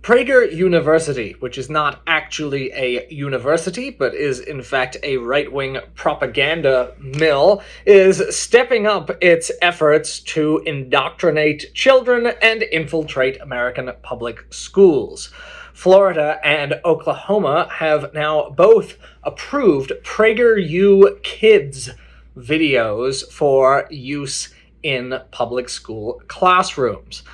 Prager University, which is not actually a university, but is in fact a right-wing propaganda mill, is stepping up its efforts to indoctrinate children and infiltrate American public schools. Florida and Oklahoma have now both approved PragerU Kids videos for use in public school classrooms.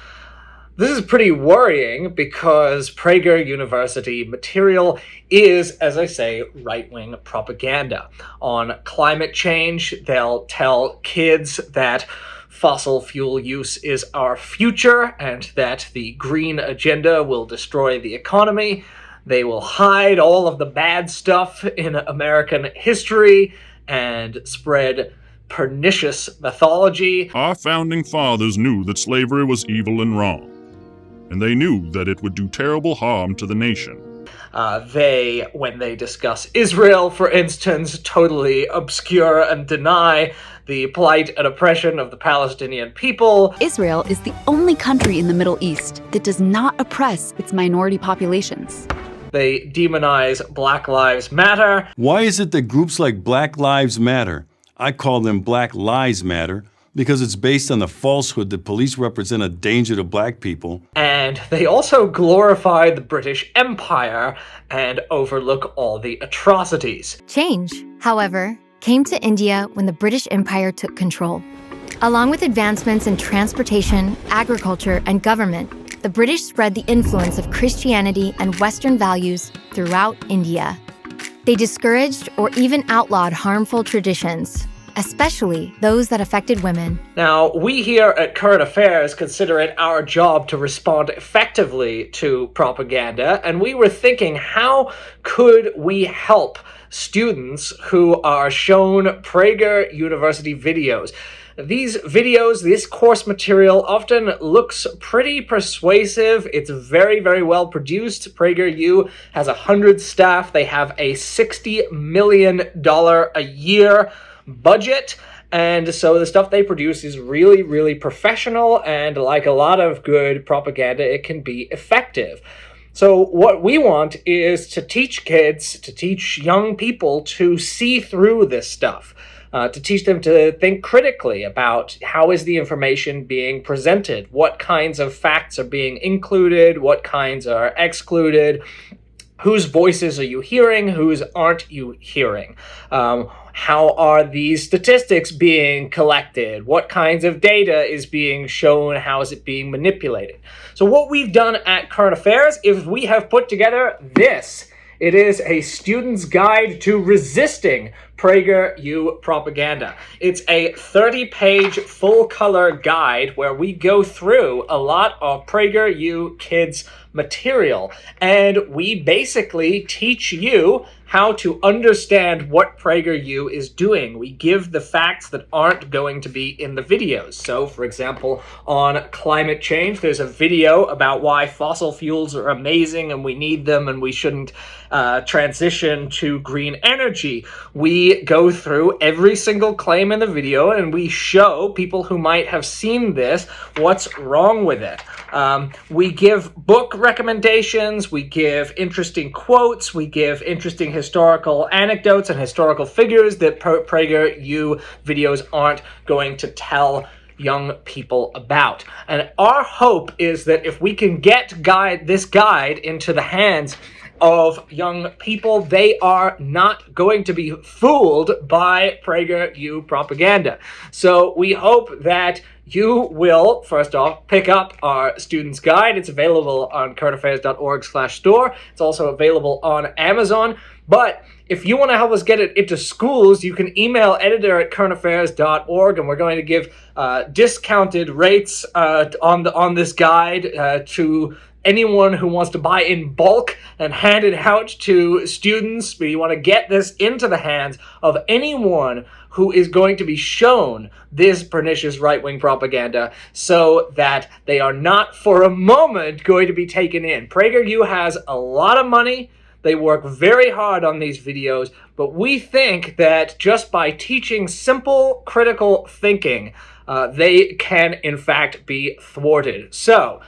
This is pretty worrying because Prager University material is, as I say, right-wing propaganda. On climate change, they'll tell kids that fossil fuel use is our future and that the green agenda will destroy the economy. They will hide all of the bad stuff in American history and spread pernicious mythology. Our founding fathers knew that slavery was evil and wrong, and they knew that it would do terrible harm to the nation. When they discuss Israel, for instance, totally obscure and deny the plight and oppression of the Palestinian people. Israel is the only country in the Middle East that does not oppress its minority populations. They demonize Black Lives Matter. Why is it that groups like Black Lives Matter, I call them Black Lies Matter, because it's based on the falsehood that police represent a danger to black people. And they also glorify the British Empire and overlook all the atrocities. Change, however, came to India when the British Empire took control. Along with advancements in transportation, agriculture, and government, the British spread the influence of Christianity and Western values throughout India. They discouraged or even outlawed harmful traditions, especially those that affected women. Now, we here at Current Affairs consider it our job to respond effectively to propaganda, and we were thinking, how could we help students who are shown Prager University videos? These videos, this course material often looks pretty persuasive. It's very, very well produced. PragerU has 100 staff. They have a $60 million a year budget, and so the stuff they produce is really, really professional, and like a lot of good propaganda, it can be effective. So what we want is to teach kids, to teach young people to see through this stuff, to teach them to think critically about how is the information being presented, what kinds of facts are being included, what kinds are excluded, whose voices are you hearing, whose aren't you hearing? How are these statistics being collected? What kinds of data is being shown? How is it being manipulated? So what we've done at Current Affairs is we have put together this. It is a student's guide to resisting PragerU propaganda. It's a 30-page full-color guide where we go through a lot of PragerU kids material, and we basically teach you how to understand what PragerU is doing. We give the facts that aren't going to be in the videos. So, for example, on climate change, there's a video about why fossil fuels are amazing and we need them and we shouldn't transition to green energy. We go through every single claim in the video and we show people who might have seen this what's wrong with it. We give book recommendations, we give interesting quotes, we give interesting historical anecdotes and historical figures that PragerU videos aren't going to tell young people about. And our hope is that if we can get this guide into the hands of young people, they are not going to be fooled by PragerU propaganda. So we hope that you will, first off, pick up our student's guide. It's available on currentaffairs.org/store. It's also available on Amazon. But if you want to help us get it into schools, you can email editor@currentaffairs.org, and we're going to give discounted rates on this guide to anyone who wants to buy in bulk and hand it out to students. But you want to get this into the hands of anyone who is going to be shown this pernicious right-wing propaganda so that they are not for a moment going to be taken in. PragerU has a lot of money. They work very hard on these videos, but we think that just by teaching simple critical thinking, they can in fact be thwarted. So,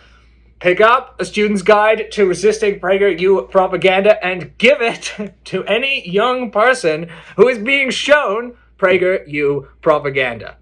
pick up A Student's Guide to Resisting PragerU Propaganda and give it to any young person who is being shown PragerU propaganda.